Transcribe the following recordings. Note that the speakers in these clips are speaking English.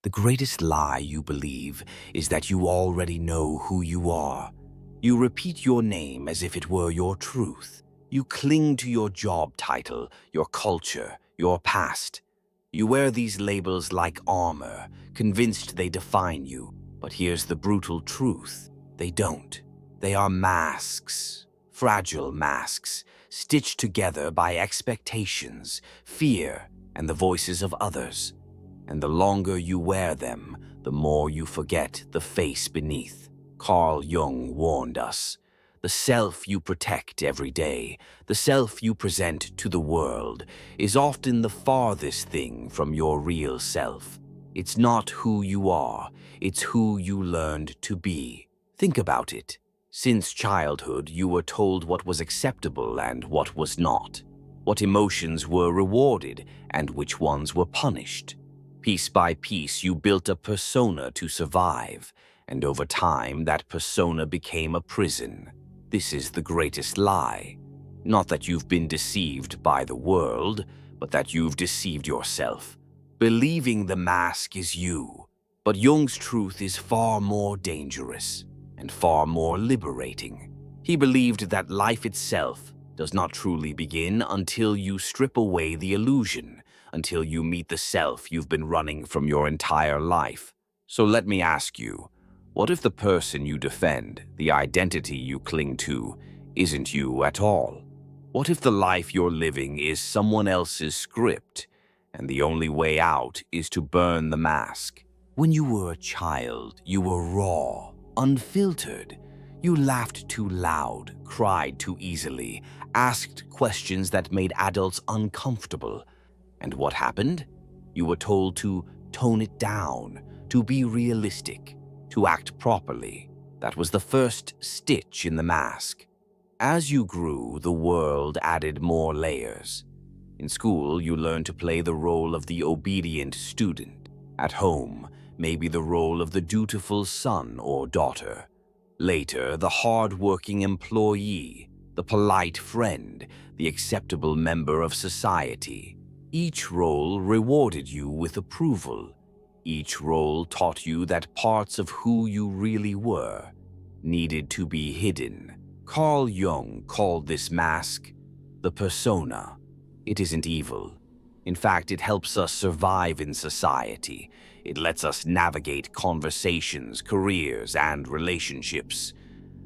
The greatest lie you believe is that you already know who you are. You repeat your name as if it were your truth. You cling to your job title, your culture, your past. You wear these labels like armor, convinced they define you. But here's the brutal truth. They don't. They are masks, fragile masks, stitched together by expectations, fear, and the voices of others. And the longer you wear them, the more you forget the face beneath. Carl Jung warned us. The self you protect every day, the self you present to the world, is often the farthest thing from your real self. It's not who you are, it's who you learned to be. Think about it. Since childhood, you were told what was acceptable and what was not, what emotions were rewarded and which ones were punished. Piece by piece, you built a persona to survive, and over time, that persona became a prison. This is the greatest lie. Not that you've been deceived by the world, but that you've deceived yourself, believing the mask is you. But Jung's truth is far more dangerous and far more liberating. He believed that life itself does not truly begin until you strip away the illusion, until you meet the self you've been running from your entire life. So let me ask you, what if the person you defend, the identity you cling to, isn't you at all? What if the life you're living is someone else's script, and the only way out is to burn the mask? When you were a child, you were raw, unfiltered. You laughed too loud, cried too easily, asked questions that made adults uncomfortable. And what happened? You were told to tone it down, to be realistic, to act properly. That was the first stitch in the mask. As you grew, the world added more layers. In school, you learned to play the role of the obedient student. At home, maybe the role of the dutiful son or daughter. Later, the hard-working employee, the polite friend, the acceptable member of society. Each role rewarded you with approval. Each role taught you that parts of who you really were needed to be hidden. Carl Jung called this mask the persona. It isn't evil. In fact, it helps us survive in society. It lets us navigate conversations, careers, and relationships.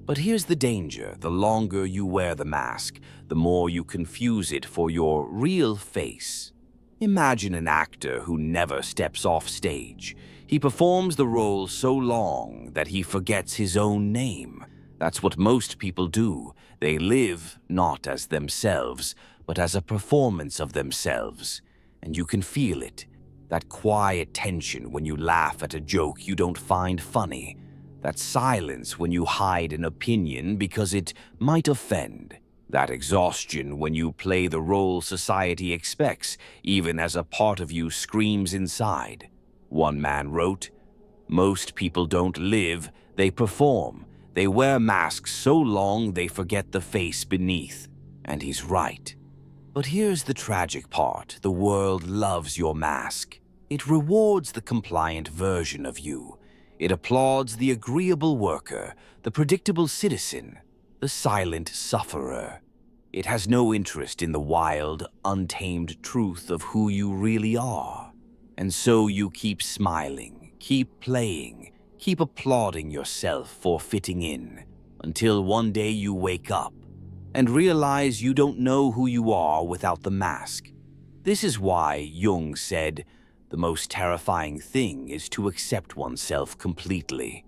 But here's the danger. The longer you wear the mask, the more you confuse it for your real face. Imagine an actor who never steps off stage. He performs the role so long that he forgets his own name. That's what most people do. They live not as themselves, but as a performance of themselves. And you can feel it. That quiet tension when you laugh at a joke you don't find funny. That silence when you hide an opinion because it might offend. That exhaustion when you play the role society expects, even as a part of you screams inside. One man wrote, "Most people don't live, they perform. They wear masks so long they forget the face beneath." And he's right. But here's the tragic part. The world loves your mask. It rewards the compliant version of you. It applauds the agreeable worker, the predictable citizen, the silent sufferer. It has no interest in the wild, untamed truth of who you really are. And so you keep smiling, keep playing, keep applauding yourself for fitting in, until one day you wake up and realize you don't know who you are without the mask. This is why Jung said, the most terrifying thing is to accept oneself completely.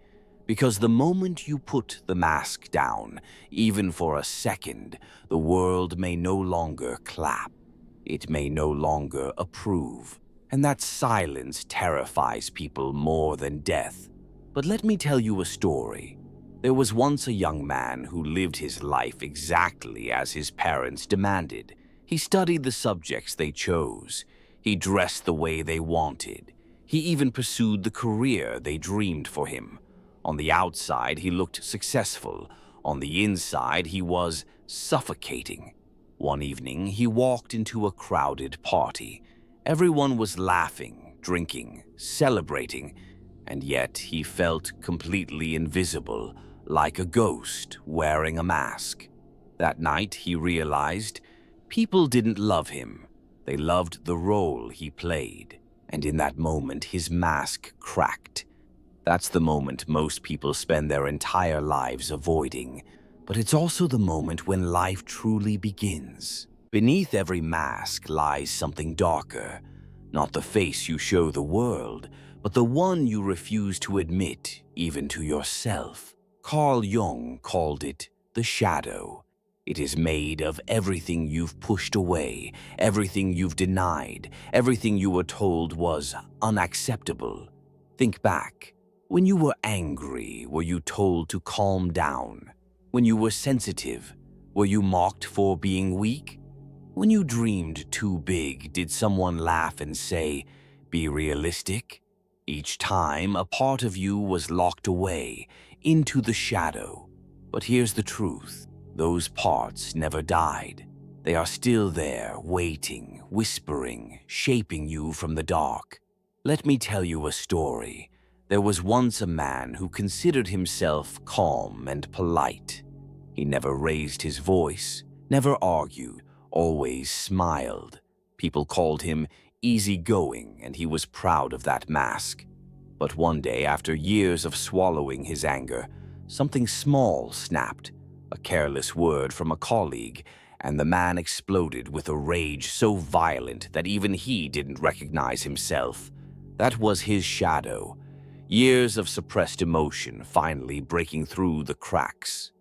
Because the moment you put the mask down, even for a second, the world may no longer clap. It may no longer approve. And that silence terrifies people more than death. But let me tell you a story. There was once a young man who lived his life exactly as his parents demanded. He studied the subjects they chose. He dressed the way they wanted. He even pursued the career they dreamed for him. On the outside, he looked successful. On the inside, he was suffocating. One evening, he walked into a crowded party. Everyone was laughing, drinking, celebrating, and yet he felt completely invisible, like a ghost wearing a mask. That night, he realized people didn't love him. They loved the role he played, and in that moment, his mask cracked. That's the moment most people spend their entire lives avoiding, but it's also the moment when life truly begins. Beneath every mask lies something darker, not the face you show the world, but the one you refuse to admit even to yourself. Carl Jung called it the shadow. It is made of everything you've pushed away, everything you've denied, everything you were told was unacceptable. Think back. When you were angry, were you told to calm down? When you were sensitive, were you mocked for being weak? When you dreamed too big, did someone laugh and say, "Be realistic"? Each time, a part of you was locked away, into the shadow. But here's the truth. Those parts never died. They are still there, waiting, whispering, shaping you from the dark. Let me tell you a story. There was once a man who considered himself calm and polite. He never raised his voice, never argued, always smiled. People called him easygoing, and he was proud of that mask. But one day, after years of swallowing his anger, something small snapped. A careless word from a colleague, and the man exploded with a rage so violent that even he didn't recognize himself. That was his shadow. Years of suppressed emotion finally breaking through the cracks.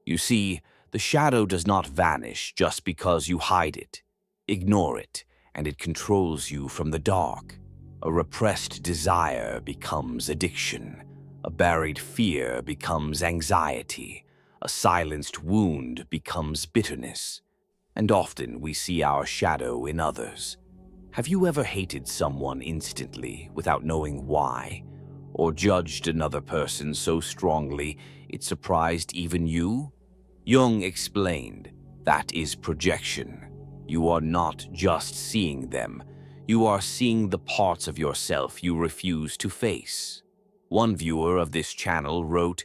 You see, the shadow does not vanish just because you hide it. Ignore it, and it controls you from the dark. A repressed desire becomes addiction. A buried fear becomes anxiety. A silenced wound becomes bitterness. And often we see our shadow in others. Have you ever hated someone instantly without knowing why? Or judged another person so strongly it surprised even you? Jung explained, that is projection. You are not just seeing them. You are seeing the parts of yourself you refuse to face. One viewer of this channel wrote,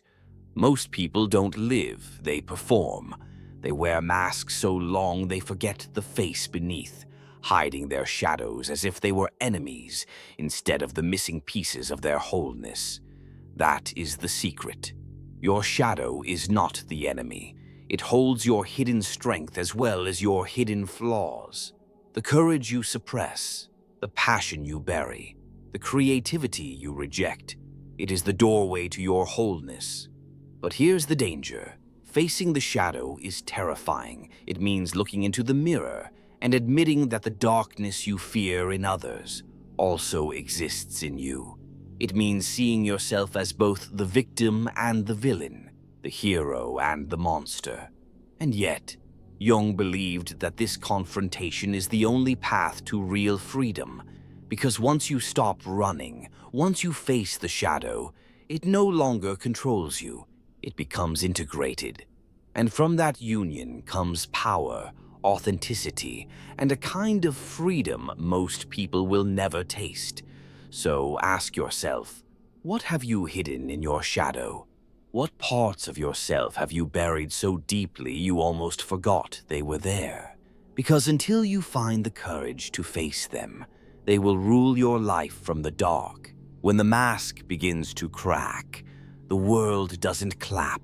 "Most people don't live, they perform. They wear masks so long they forget the face beneath, hiding their shadows as if they were enemies instead of the missing pieces of their wholeness." That is the secret. Your shadow is not the enemy. It holds your hidden strength as well as your hidden flaws. The courage you suppress, the passion you bury, the creativity you reject. It is the doorway to your wholeness. But here's the danger. Facing the shadow is terrifying. It means looking into the mirror and admitting that the darkness you fear in others also exists in you. It means seeing yourself as both the victim and the villain, the hero and the monster. And yet, Jung believed that this confrontation is the only path to real freedom, because once you stop running, once you face the shadow, it no longer controls you. It becomes integrated. And from that union comes power, authenticity, and a kind of freedom most people will never taste. So ask yourself, what have you hidden in your shadow? What parts of yourself have you buried so deeply you almost forgot they were there? Because until you find the courage to face them, they will rule your life from the dark. When the mask begins to crack, the world doesn't clap.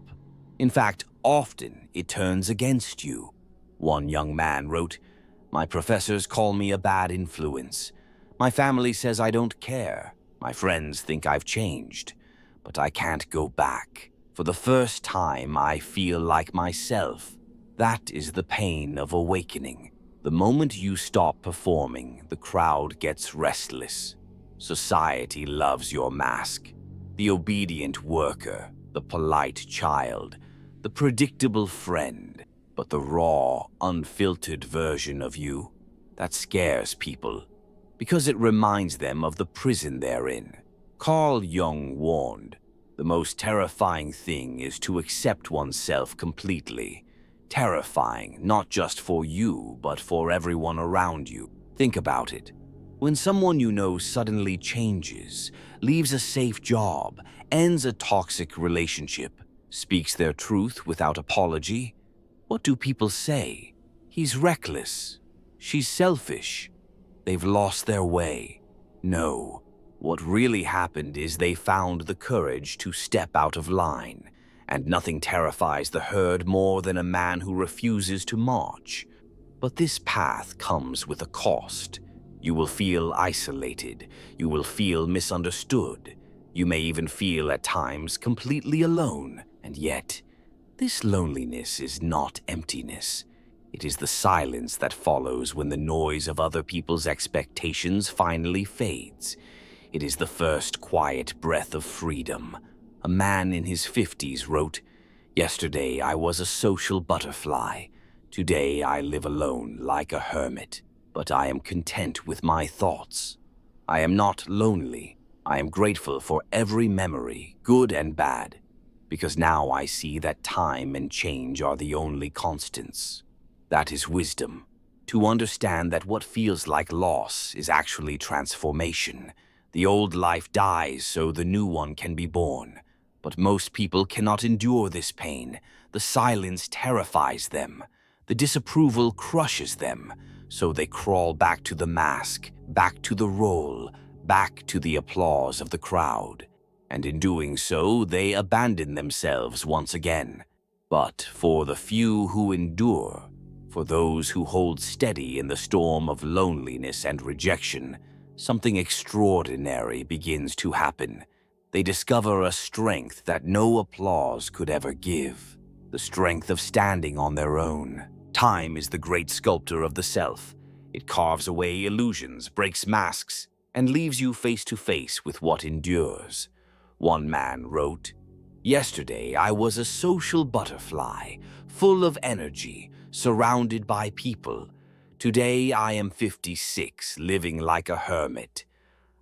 In fact, often it turns against you. One young man wrote, "My professors call me a bad influence. My family says I don't care. My friends think I've changed. But I can't go back. For the first time, I feel like myself." That is the pain of awakening. The moment you stop performing, the crowd gets restless. Society loves your mask. The obedient worker, the polite child, the predictable friend. But the raw, unfiltered version of you, that scares people, because it reminds them of the prison they're in. Carl Jung warned, the most terrifying thing is to accept oneself completely. Terrifying, not just for you, but for everyone around you. Think about it. When someone you know suddenly changes, leaves a safe job, ends a toxic relationship, speaks their truth without apology, what do people say? He's reckless. She's selfish. They've lost their way. No, what really happened is they found the courage to step out of line, and nothing terrifies the herd more than a man who refuses to march. But this path comes with a cost. You will feel isolated. You will feel misunderstood. You may even feel at times completely alone. And yet, this loneliness is not emptiness. It is the silence that follows when the noise of other people's expectations finally fades. It is the first quiet breath of freedom. A man in his 50s wrote, "Yesterday I was a social butterfly. Today I live alone like a hermit, but I am content with my thoughts. I am not lonely. I am grateful for every memory, good and bad, because now I see that time and change are the only constants." That is wisdom. To understand that what feels like loss is actually transformation. The old life dies so the new one can be born. But most people cannot endure this pain. The silence terrifies them. The disapproval crushes them, so they crawl back to the mask, back to the role, back to the applause of the crowd. And in doing so, they abandon themselves once again. But for the few who endure, for those who hold steady in the storm of loneliness and rejection, something extraordinary begins to happen. They discover a strength that no applause could ever give, the strength of standing on their own. Time is the great sculptor of the self. It carves away illusions, breaks masks, and leaves you face to face with what endures. One man wrote, "Yesterday I was a social butterfly, full of energy, surrounded by people. Today I am 56, living like a hermit.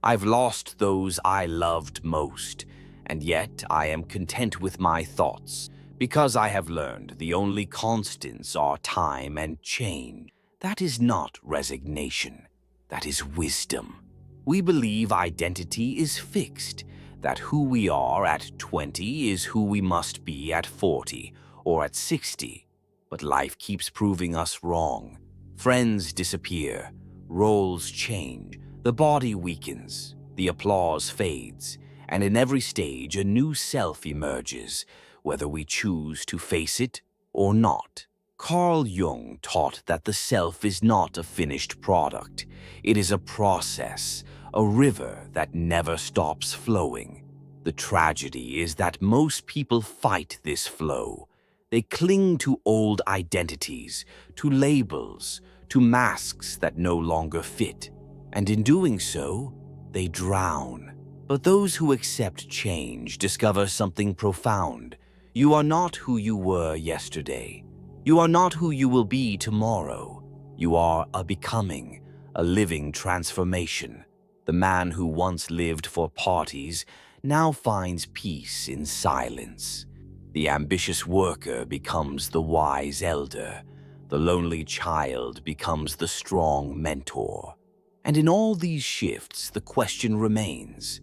I've lost those I loved most, and yet I am content with my thoughts, because I have learned the only constants are time and change." That is not resignation. That is wisdom. We believe identity is fixed, that who we are at 20 is who we must be at 40 or at 60. But life keeps proving us wrong. Friends disappear, roles change, the body weakens, the applause fades, and in every stage a new self emerges, whether we choose to face it or not. Carl Jung taught that the self is not a finished product. It is a process, a river that never stops flowing. The tragedy is that most people fight this flow. They cling to old identities, to labels, to masks that no longer fit, and in doing so, they drown. But those who accept change discover something profound. You are not who you were yesterday. You are not who you will be tomorrow. You are a becoming, a living transformation. The man who once lived for parties now finds peace in silence. The ambitious worker becomes the wise elder. The lonely child becomes the strong mentor. And in all these shifts, the question remains,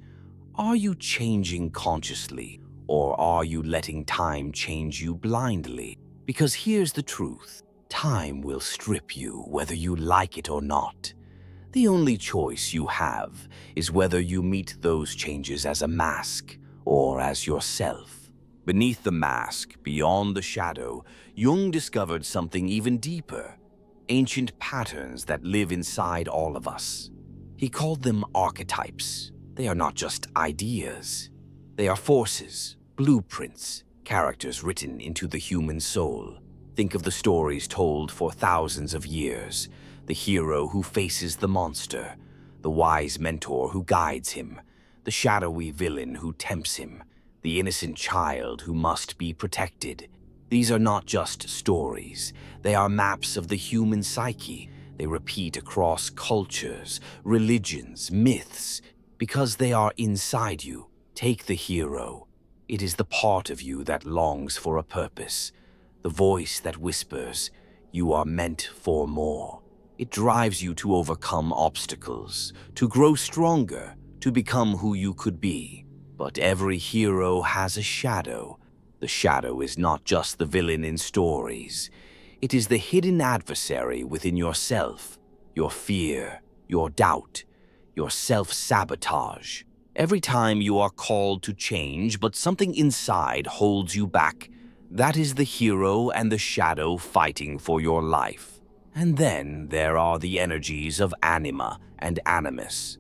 are you changing consciously, or are you letting time change you blindly? Because here's the truth, time will strip you whether you like it or not. The only choice you have is whether you meet those changes as a mask or as yourself. Beneath the mask, beyond the shadow, Jung discovered something even deeper, ancient patterns that live inside all of us. He called them archetypes. They are not just ideas. They are forces, blueprints, characters written into the human soul. Think of the stories told for thousands of years. The hero who faces the monster, the wise mentor who guides him, the shadowy villain who tempts him, the innocent child who must be protected. These are not just stories. They are maps of the human psyche. They repeat across cultures, religions, myths, because they are inside you. Take the hero. It is the part of you that longs for a purpose, the voice that whispers, "You are meant for more." It drives you to overcome obstacles, to grow stronger, to become who you could be. But every hero has a shadow. The shadow is not just the villain in stories. It is the hidden adversary within yourself, your fear, your doubt, your self-sabotage. Every time you are called to change, but something inside holds you back, that is the hero and the shadow fighting for your life. And then there are the energies of anima and animus.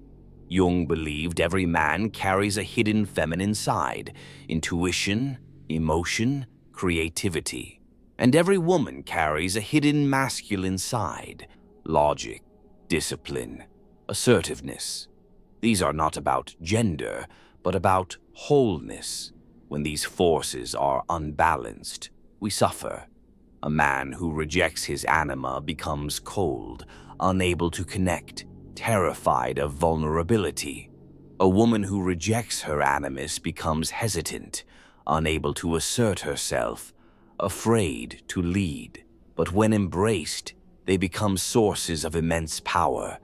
Jung believed every man carries a hidden feminine side, intuition, emotion, creativity. And every woman carries a hidden masculine side, logic, discipline, assertiveness. These are not about gender, but about wholeness. When these forces are unbalanced, we suffer. A man who rejects his anima becomes cold, unable to connect, terrified of vulnerability. A woman who rejects her animus becomes hesitant, unable to assert herself, afraid to lead. But when embraced, they become sources of immense power,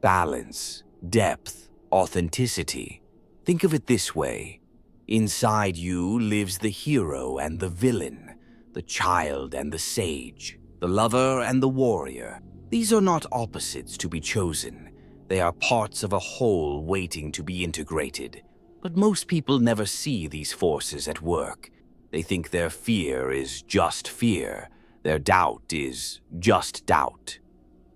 balance, depth, authenticity. Think of it this way. Inside you lives the hero and the villain, the child and the sage, the lover and the warrior. These are not opposites to be chosen. They are parts of a whole waiting to be integrated. But most people never see these forces at work. They think their fear is just fear. Their doubt is just doubt.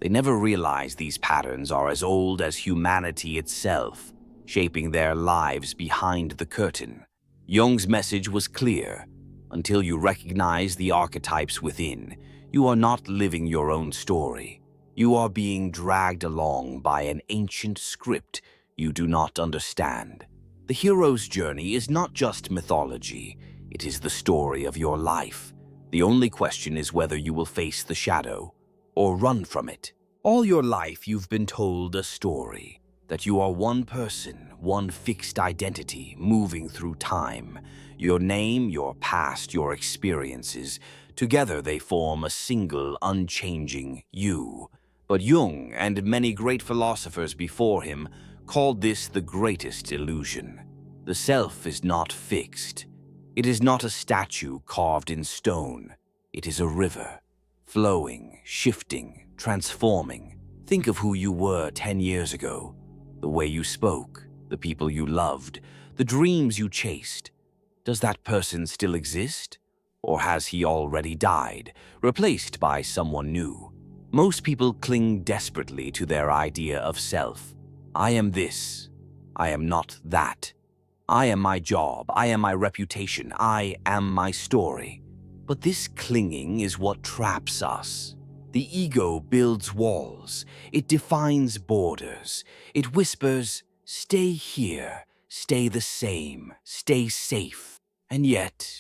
They never realize these patterns are as old as humanity itself, shaping their lives behind the curtain. Jung's message was clear. Until you recognize the archetypes within, you are not living your own story. You are being dragged along by an ancient script you do not understand. The hero's journey is not just mythology, it is the story of your life. The only question is whether you will face the shadow or run from it. All your life you've been told a story, that you are one person, one fixed identity moving through time. Your name, your past, your experiences, together they form a single, unchanging you. But Jung and many great philosophers before him called this the greatest illusion. The self is not fixed. It is not a statue carved in stone. It is a river, flowing, shifting, transforming. Think of who you were 10 years ago, the way you spoke, the people you loved, the dreams you chased. Does that person still exist? Or has he already died, replaced by someone new? Most people cling desperately to their idea of self. I am this. I am not that. I am my job. I am my reputation. I am my story. But this clinging is what traps us. The ego builds walls. It defines borders. It whispers, stay here, stay the same, stay safe. And yet,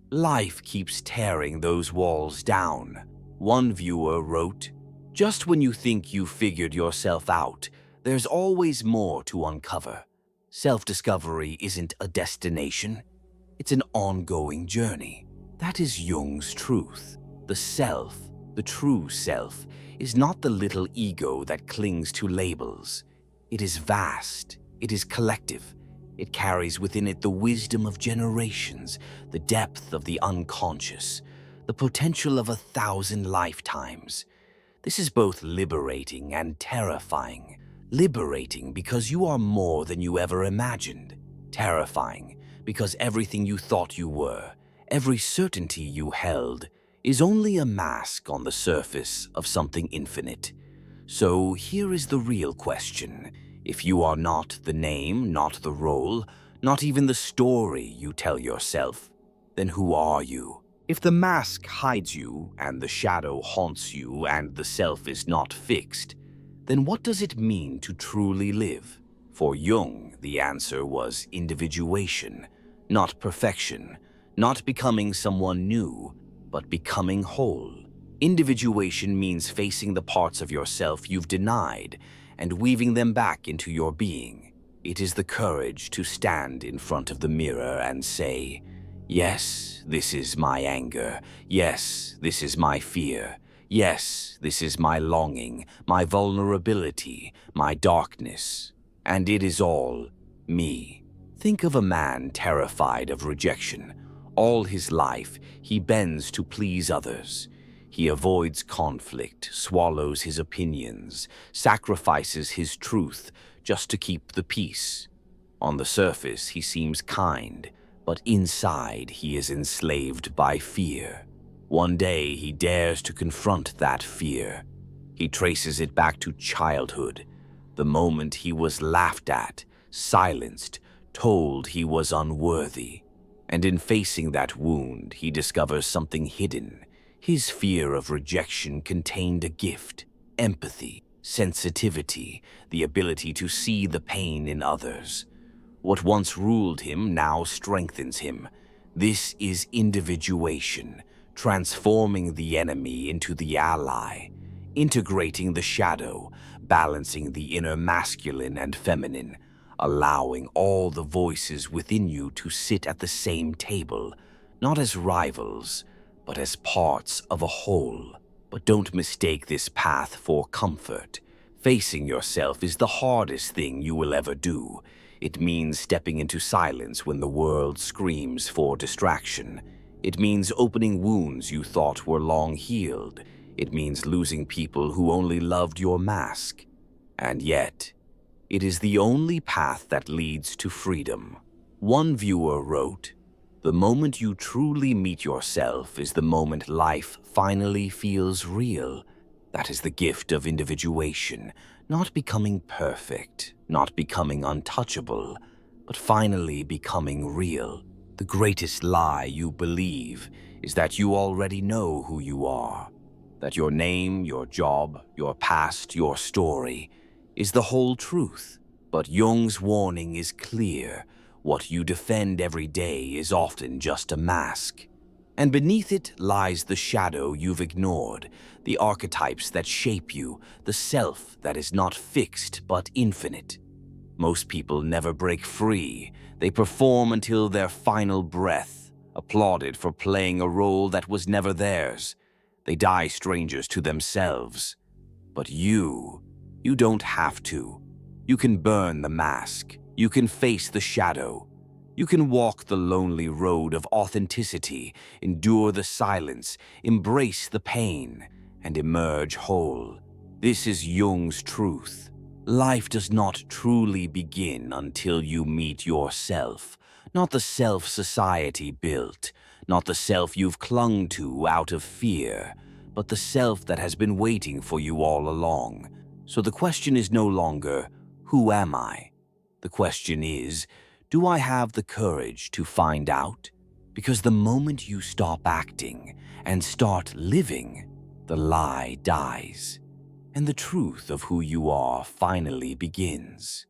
life keeps tearing those walls down. One viewer wrote, just when you think you've figured yourself out, there's always more to uncover. Self-discovery isn't a destination. It's an ongoing journey. That is Jung's truth. The self, the true self, is not the little ego that clings to labels. It is vast. It is collective. It carries within it the wisdom of generations, the depth of the unconscious, the potential of 1,000 lifetimes. This is both liberating and terrifying. Liberating because you are more than you ever imagined. Terrifying because everything you thought you were, every certainty you held, is only a mask on the surface of something infinite. So here is the real question. If you are not the name, not the role, not even the story you tell yourself, then who are you? If the mask hides you, and the shadow haunts you, and the self is not fixed, then what does it mean to truly live? For Jung, the answer was individuation, not perfection, not becoming someone new, but becoming whole. Individuation means facing the parts of yourself you've denied and weaving them back into your being. It is the courage to stand in front of the mirror and say, yes, this is my anger. Yes, this is my fear. Yes, this is my longing, my vulnerability, my darkness, and it is all me. Think of a man terrified of rejection. All his life, he bends to please others. He avoids conflict, swallows his opinions, sacrifices his truth just to keep the peace. On the surface, he seems kind, but inside he is enslaved by fear. One day, he dares to confront that fear. He traces it back to childhood, the moment he was laughed at, silenced, told he was unworthy. And in facing that wound, he discovers something hidden. His fear of rejection contained a gift: empathy, sensitivity, the ability to see the pain in others. What once ruled him now strengthens him. This is individuation, transforming the enemy into the ally, integrating the shadow, balancing the inner masculine and feminine, allowing all the voices within you to sit at the same table, not as rivals, but as parts of a whole. But don't mistake this path for comfort. Facing yourself is the hardest thing you will ever do. It means stepping into silence when the world screams for distraction. It means opening wounds you thought were long healed. It means losing people who only loved your mask. And yet, it is the only path that leads to freedom. One viewer wrote, "The moment you truly meet yourself is the moment life finally feels real." That is the gift of individuation, not becoming perfect, not becoming untouchable, but finally becoming real. The greatest lie you believe is that you already know who you are, that your name, your job, your past, your story is the whole truth. But Jung's warning is clear. What you defend every day is often just a mask. And beneath it lies the shadow you've ignored, the archetypes that shape you, the self that is not fixed but infinite. Most people never break free. They perform until their final breath, applauded for playing a role that was never theirs. They die strangers to themselves. But you don't have to. You can burn the mask. You can face the shadow. You can walk the lonely road of authenticity, endure the silence, embrace the pain, and emerge whole. This is Jung's truth. Life does not truly begin until you meet yourself, not the self society built, not the self you've clung to out of fear, but the self that has been waiting for you all along. So the question is no longer, who am I? The question is, do I have the courage to find out? Because the moment you stop acting and start living, the lie dies, and the truth of who you are finally begins.